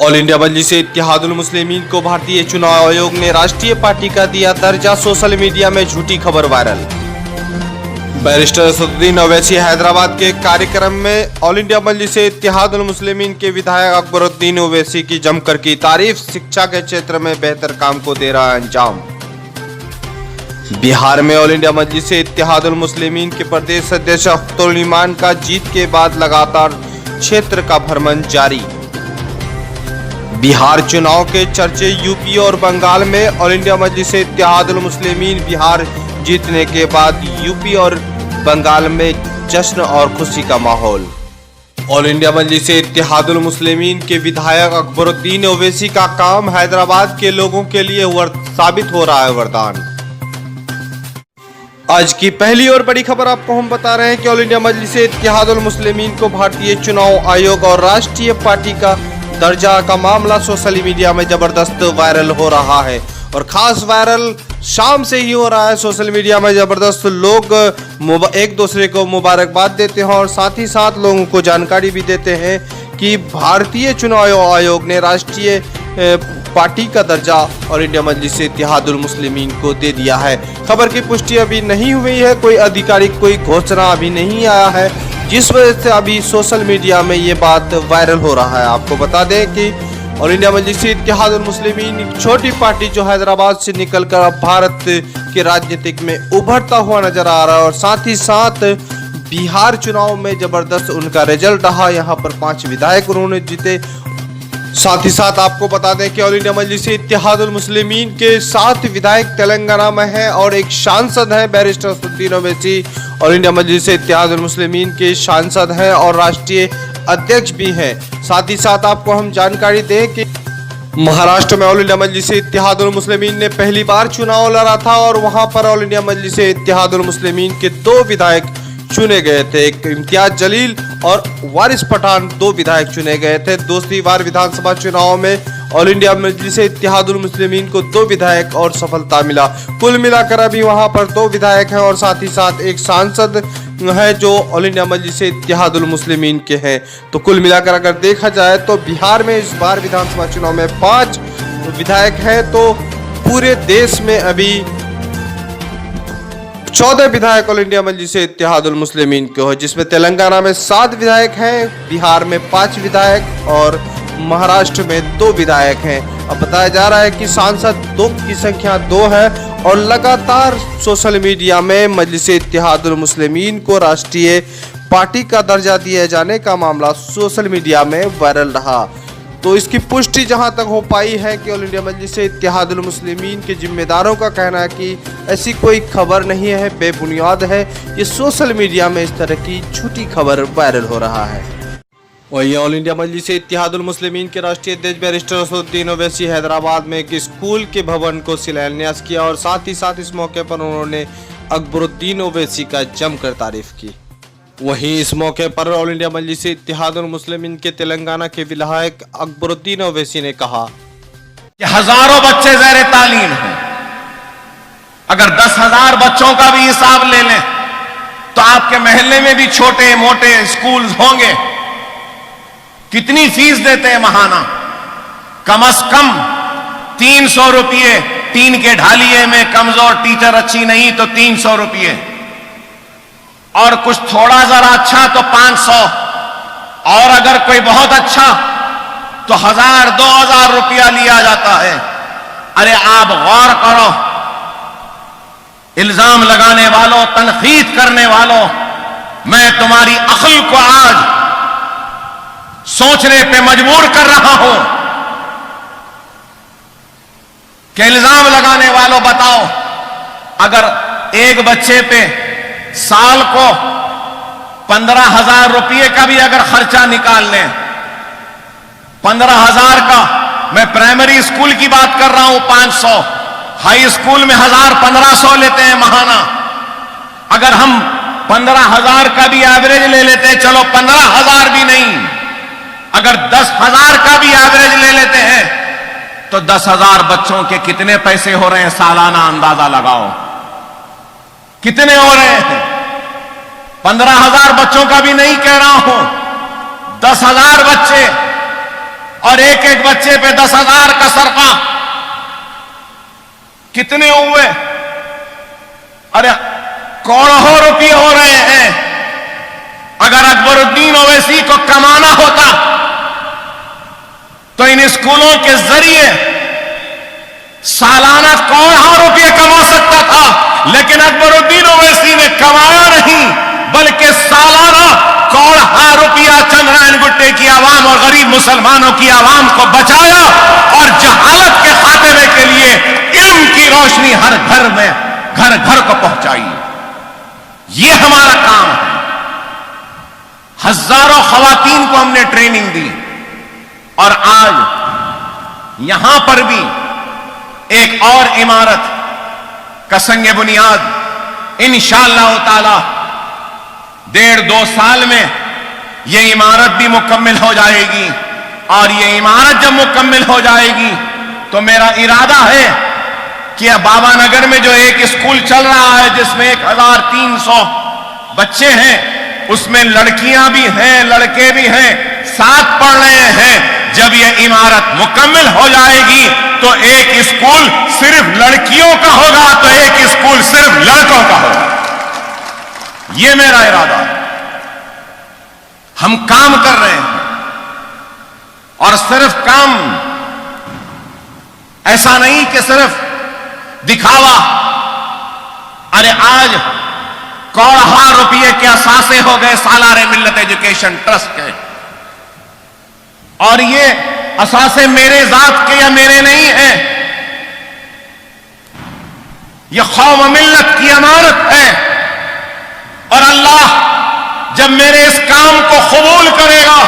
All India Majlis Ittehadul मुस्लिमीन को भारतीय चुनाव आयोग ने राष्ट्रीय पार्टी का दिया दर्जा, सोशल मीडिया में झूठी खबर वायरल। बैरिस्टर असदुद्दीन ओवैसी हैदराबाद के कार्यक्रम में ऑल इंडिया मजलिस इत्तेहादुल मुस्लिमीन के विधायक अकबरुद्दीन ओवैसी की जमकर की तारीफ। शिक्षा के क्षेत्र में बेहतर काम को दे रहा है अंजाम। बिहार में ऑल इंडिया मजलिस इत्तेहादुल मुस्लिमीन के प्रदेश अध्यक्ष अख्तरुल ईमान का जीत के बाद लगातार क्षेत्र का भ्रमण जारी। बिहार चुनाव के चर्चे। यूपी और बंगाल में ऑल इंडिया मजलिस इत्तेहादुल मुस्लिमीन बिहार जीतने के बाद यूपी और बंगाल में जश्न और खुशी का माहौल। ऑल इंडिया मजलिस इत्तेहादुल मुस्लिमीन के विधायक अकबरुद्दीन ओवैसी का काम हैदराबाद के लोगों के लिए साबित हो रहा है वरदान। आज की पहली और बड़ी खबर आपको हम बता रहे हैं कि ऑल इंडिया मजलिस इत्तेहादुल मुस्लिमीन को भारतीय चुनाव आयोग और राष्ट्रीय पार्टी का दर्जा का मामला सोशल मीडिया में जबरदस्त वायरल हो रहा है और खास वायरल शाम से ही हो रहा है। सोशल मीडिया में जबरदस्त लोग एक दूसरे को मुबारकबाद देते हैं और साथ ही साथ लोगों को जानकारी भी देते हैं कि भारतीय चुनाव आयोग ने राष्ट्रीय पार्टी का दर्जा ऑल इंडिया मजलिस इत्तेहादुल मुस्लिमीन को दे दिया है। खबर की पुष्टि अभी नहीं हुई है, कोई आधिकारिक कोई घोषणा अभी नहीं आया है, जिस वजह से अभी सोशल मीडिया में ये बात वायरल हो रहा है। आपको बता दें कि ऑल इंडिया मजलिस इत्तेहादुल मुस्लिमीन एक छोटी पार्टी जो हैदराबाद से निकलकर अब भारत के राजनीतिक में उभरता हुआ नजर आ रहा है और साथ ही साथ बिहार चुनाव में जबरदस्त उनका रिजल्ट रहा। यहाँ पर 5 विधायक उन्होंने जीते। साथ ही साथ आपको बता दें कि ऑल इंडिया मजलिस इत्तेहादुल मुस्लिमीन के 7 विधायक तेलंगाना में हैं और एक सांसद हैं barrister Asaduddin Owaisi. All India Majlis Ittehadul Muslimeen के सांसद हैं और राष्ट्रीय अध्यक्ष भी हैं। साथ ही साथ आपको हम जानकारी दें कि महाराष्ट्र में ऑल इंडिया मजलिस इत्तेहादुल मुस्लिमीन ने पहली बार चुनाव लड़ा था और वहां पर ऑल इंडिया मजलिस इत्तेहादुल मुस्लिमीन के 2 विधायक चुने गए थे। एक इम्तियाज जलील और वारिस पठान 2 विधायक चुने गए थे। दूसरी बार विधानसभा चुनाव में ऑल इंडिया मजलिस इत्तेहादुल मुस्लिमीन को 2 विधायक और सफलता मिला। कुल मिलाकर अभी वहां पर 2 विधायक हैं और साथ ही साथ एक सांसद है जो ऑल इंडिया मजलिस इत्तेहादुल मुस्लिमीन के हैं। तो कुल मिलाकर अगर देखा जाए तो बिहार में इस बार विधानसभा चुनाव में 5 विधायक हैं, तो पूरे देश में अभी 14 विधायक ऑल इंडिया मजलिस इत्तेहादुल मुस्लिमीन के हो, जिसमें तेलंगाना में 7 विधायक हैं, बिहार में 5 विधायक और महाराष्ट्र में 2 विधायक हैं। अब बताया जा रहा है कि सांसद 2 की संख्या 2 है और लगातार सोशल मीडिया में मजलिस इत्तेहादुल मुस्लिमीन को राष्ट्रीय पार्टी का दर्जा दिए जाने का मामला सोशल मीडिया में वायरल रहा। तो इसकी पुष्टि जहां तक हो पाई है कि ऑल इंडिया मजलिस इत्तेहादुल मुस्लिमीन के जिम्मेदारों का कहना है कि ऐसी कोई खबर नहीं है, बेबुनियाद है। ये सोशल मीडिया में इस तरह की झूठी खबर वायरल हो रहा है। वहीं ऑल इंडिया मजलिस इत्तेहादुल मुस्लिमीन के राष्ट्रीय अध्यक्ष बैरिस्टर असदुद्दीन ओवैसी हैदराबाद में एक स्कूल के भवन को शिलान्यास किया और साथ ही साथ इस मौके पर उन्होंने अकबरुद्दीन ओवैसी का जमकर तारीफ की। वहीं इस मौके पर ऑल इंडिया मजलिस इत्तेहादुल मुस्लिमीन के तेलंगाना के विधायक अकबरुद्दीन ओवैसी ने कहा कि हजारों बच्चे ज़ैर तालीम हैं। अगर 10,000 बच्चों का भी हिसाब ले लें तो आपके मोहल्ले में भी छोटे मोटे स्कूल होंगे। कितनी फीस देते हैं महाना? कम से कम 300 रुपये। टीन के ढालिए में कमजोर टीचर अच्छी नहीं तो 300 रुपये, और कुछ थोड़ा जरा अच्छा तो 500, और अगर कोई बहुत अच्छा तो 1,000-2,000 रुपया लिया जाता है। अरे आप गौर करो, इल्जाम लगाने वालों, तनकीद करने वालों, मैं तुम्हारी अक्ल को आज सोचने पे मजबूर कर रहा हूं कि इल्जाम लगाने वालों बताओ, अगर एक बच्चे पे साल को 15,000 रुपये का भी अगर खर्चा निकाल लें, 15,000 का, मैं प्राइमरी स्कूल की बात कर रहा हूं 500, हाई स्कूल में 1,000-1,500 लेते हैं महाना। अगर हम 15,000 का भी एवरेज ले लेते हैं, चलो 15,000 भी नहीं, अगर 10,000 का भी एवरेज ले लेते हैं तो 10,000 बच्चों के कितने पैसे हो रहे हैं? सालाना अंदाजा लगाओ कितने हो रहे हैं। 15,000 बच्चों का भी नहीं कह रहा हूं, 10,000 बच्चे اور ایک ایک بچے پہ 10,000 کا صرفہ کتنے ہوئے؟ ارے کروڑوں روپے ہو رہے ہیں. اگر اکبر الدین اویسی کو کمانا ہوتا تو ان اسکولوں کے ذریعے سالانہ کروڑوں روپے کما سکتا تھا. لیکن اکبر الدین اویسی نے کمایا نہیں بلکہ سالانہ کروڑوں روپیہ چندرائن گٹے کی عوام اور غریب مسلمانوں کی عوام کو بچایا اور جہالت کے خاتمے کے لیے علم کی روشنی ہر گھر میں گھر گھر کو پہنچائی. یہ ہمارا کام ہے. ہزاروں خواتین کو ہم نے ٹریننگ دی اور آج یہاں پر بھی ایک اور عمارت کا سنگ بنیاد انشاءاللہ تعالی 1.5-2 سال میں یہ عمارت بھی مکمل ہو جائے گی. اور یہ عمارت جب مکمل ہو جائے گی تو میرا ارادہ ہے کہ بابا نگر میں جو ایک اسکول چل رہا ہے جس میں 1,300 بچے ہیں، اس میں لڑکیاں بھی ہیں لڑکے بھی ہیں، ساتھ پڑھ رہے ہیں. جب یہ عمارت مکمل ہو جائے گی تو ایک اسکول صرف لڑکیوں کا ہوگا تو ایک اسکول صرف لڑکوں کا ہوگا. یہ میرا ارادہ ہے. ہم کام کر رہے ہیں اور صرف کام ایسا نہیں کہ صرف دکھاوا. ارے آج کروڑوں روپے کے اثاثے ہو گئے سالار ملت ایجوکیشن ٹرسٹ کے، اور یہ اثاثے میرے ذات کے یا میرے نہیں ہیں، یہ قوم و ملت کی امانت ہے. اور اللہ جب میرے اس کام کو قبول کرے گا،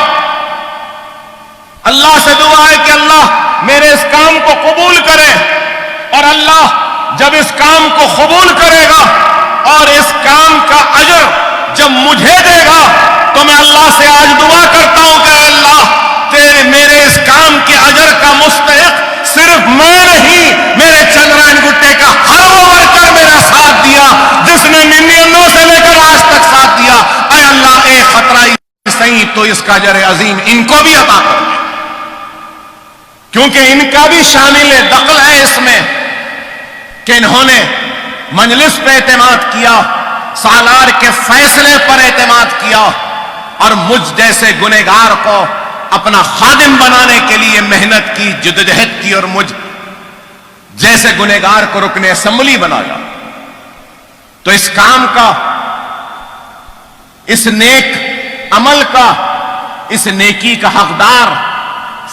اللہ سے دعا ہے کہ اللہ میرے اس کام کو قبول کرے. اور اللہ جب اس کام کو قبول کرے گا اور اس کام کا اجر جب مجھے دے گا تو میں اللہ سے آج دعا کرتا ہوں کہ اللہ تیرے میرے اس کام کے اجر کا مستحق صرف میں نہیں، میرے چندرائن گٹے کا ہر وہ ورکر میرا ساتھ دیا جس نے 99 سے لے کر آج تک ساتھ دیا. اے اللہ ایک خطرہ صحیح تو اس کا اجر عظیم ان کو بھی عطا کر دے، کیونکہ ان کا بھی شامل دخل ہے اس میں کہ انہوں نے مجلس پہ اعتماد کیا، سالار کے فیصلے پر اعتماد کیا اور مجھ جیسے گنہگار کو اپنا خادم بنانے کے لیے محنت کی، جدوجہد کی، اور مجھ جیسے گنہگار کو رکن اسمبلی بنایا. تو اس کام کا، اس نیک عمل کا، اس نیکی کا حقدار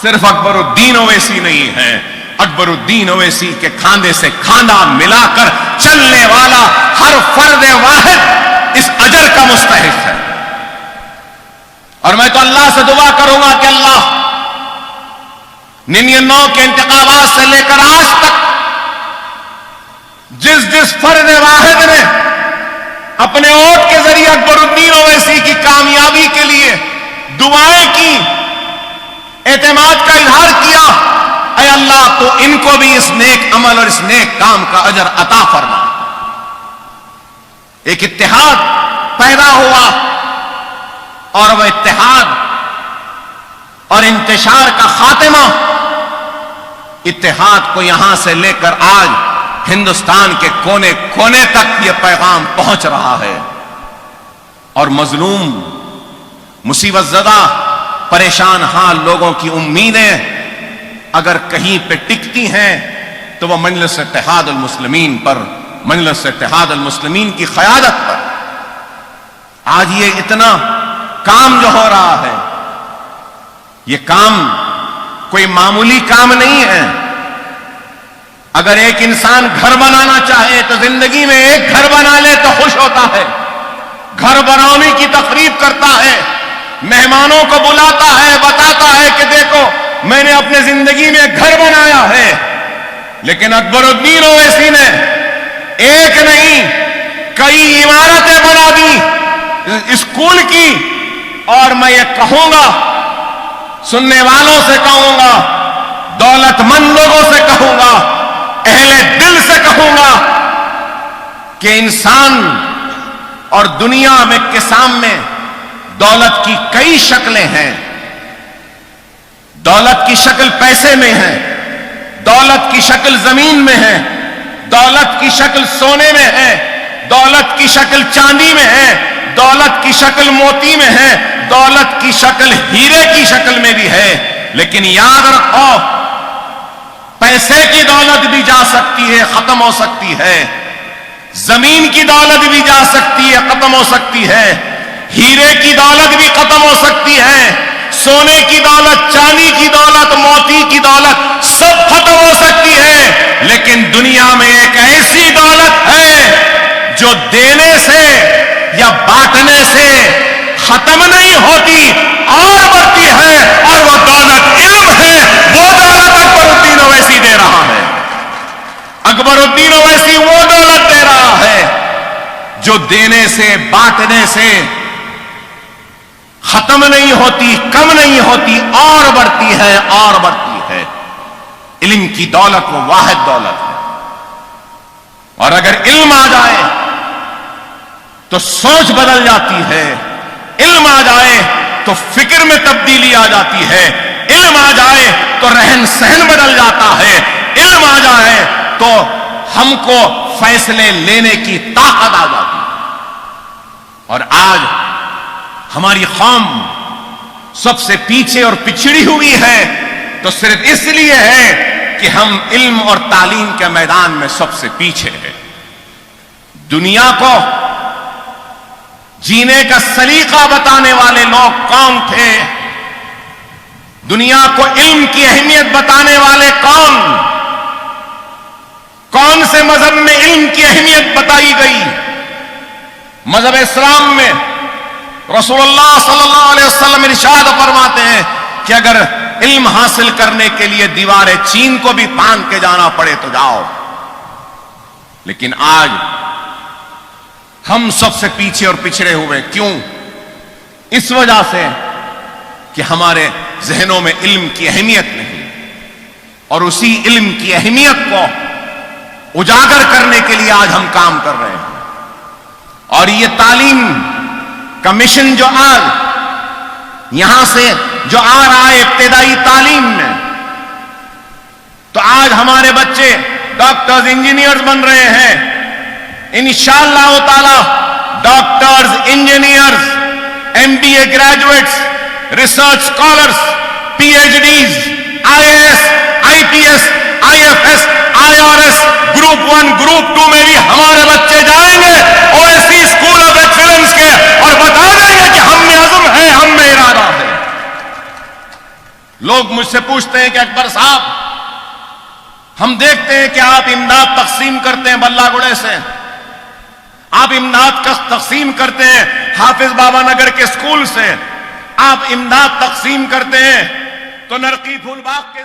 صرف اکبر الدین اویسی نہیں ہے. اکبر الدین اویسی کے کھاندے سے کھاندہ ملا کر چلنے والا ہر فرد واحد اس اجر کا مستحق ہے. اور میں تو اللہ سے دعا کروں گا کہ اللہ 99 کے انتخابات سے لے کر آج تک جس فرد واحد نے اپنے ووٹ کے ذریعے اکبر الدین اویسی کی کامیابی کے لیے دعائیں کی، اعتماد کا اظہار کیا، اے اللہ تو ان کو بھی اس نیک عمل اور اس نیک کام کا اجر عطا فرما. ایک اتحاد پیدا ہوا اور وہ اتحاد اور انتشار کا خاتمہ، اتحاد کو یہاں سے لے کر آج ہندوستان کے کونے کونے تک یہ پیغام پہنچ رہا ہے. اور مظلوم، مصیبت زدہ، پریشان حال لوگوں کی امیدیں اگر کہیں پہ ٹکتی ہیں تو وہ مجلس اتحاد المسلمین پر، مجلس اتحاد المسلمین کی قیادت پر. آج یہ اتنا کام جو ہو رہا ہے، یہ کام کوئی معمولی کام نہیں ہے. اگر ایک انسان گھر بنانا چاہے تو زندگی میں ایک گھر بنا لے تو خوش ہوتا ہے، گھر بنانے کی تقریب کرتا ہے، مہمانوں کو بلاتا ہے، بتاتا ہے کہ دیکھو میں نے اپنے زندگی میں گھر بنایا ہے. لیکن اکبر الدین اویسی نے ایک نہیں کئی عمارتیں بنا دی اسکول کی. اور میں یہ کہوں گا، سننے والوں سے کہوں گا، دولت مند لوگوں سے کہوں گا، اہل دل سے کہوں گا کہ انسان اور دنیا میں کے سامنے دولت کی کئی شکلیں ہیں. दौलत की शक्ल पैसे में है, दौलत की शक्ल जमीन में है, दौलत की शक्ल सोने में है, दौलत की शक्ल चांदी में है, दौलत की शक्ल मोती में है, दौलत की शक्ल हीरे की शक्ल में भी है। लेकिन याद रखो, पैसे की दौलत भी जा सकती है, खत्म हो सकती है, जमीन की दौलत भी जा सकती है, खत्म हो सकती है, हीरे की दौलत भी खत्म हो सकती है, सोने की दौलत, चांदी की दौलत, मोती की दौलत सब खत्म हो सकती है। लेकिन दुनिया में एक ऐसी दौलत है जो देने से या बांटने से खत्म नहीं होती और बढ़ती है, और वो दौलत इल्म है। वो दौलत अकबरुद्दीन ओवैसी दे रहा है। अकबरुद्दीन ओवैसी वो दौलत दे रहा है जो देने से, बांटने से खत्म नहीं होती, कम नहीं होती, और बढ़ती है और बढ़ती है। इल्म की दौलत वो वाहिद दौलत है। और अगर इल्म आ जाए तो सोच बदल जाती है, इल्म आ जाए तो फिक्र में तब्दीली आ जाती है, इल्म आ जाए तो रहन सहन बदल जाता है, इल्म आ जाए तो हमको फैसले लेने की ताकत आ जाती है। और आज हमारी कौम सबसे पीछे और पिछड़ी हुई है तो सिर्फ इसलिए है कि हम इल्म और तालीम के मैदान में सबसे पीछे हैं। दुनिया को जीने का सलीका बताने वाले लोग कौन थे? दुनिया को इल्म की अहमियत बताने वाले कौन? कौन से मजहब में इल्म की अहमियत बताई गई? मजहब इस्लाम में रसूलुल्लाह सल्लल्लाहु अलैहि वसल्लम इरशाद फरमाते हैं कि अगर इल्म हासिल करने के लिए दीवारे चीन को भी फांद के जाना पड़े तो जाओ। लेकिन आज हम सबसे पीछे और पिछड़े हुए। क्यों? इस वजह से कि हमारे जहनों में इल्म की अहमियत नहीं, और उसी इल्म की अहमियत को उजागर करने के लिए आज हम काम कर रहे हैं। और ये तालीम का मिशन जो आज यहां से जो आ रहा है इब्तिदाई तालीम में, तो आज हमारे बच्चे डॉक्टर्स, इंजीनियर्स बन रहे हैं। इंशाअल्लाह ताला doctors, engineers, MBA graduates, research scholars, PhDs, IAS, IPS, IFS, IRS, group 1, group 2 में भी हमारे बच्चे जाएंगे ओवैसी स्कूल ऑफ एक्सीलेंस के, और बता देंगे कि हम में अज़्म है, हम में इरादा है। लोग मुझसे पूछते हैं कि अकबर साहब, हम देखते हैं कि आप इमदाद तकसीम करते हैं बल्लागुड़े से, आप इमदाद का तकसीम करते हैं हाफिज बाबा नगर के स्कूल से, आप इमदाद तकसीम करते हैं तो नरकी फूलबाग के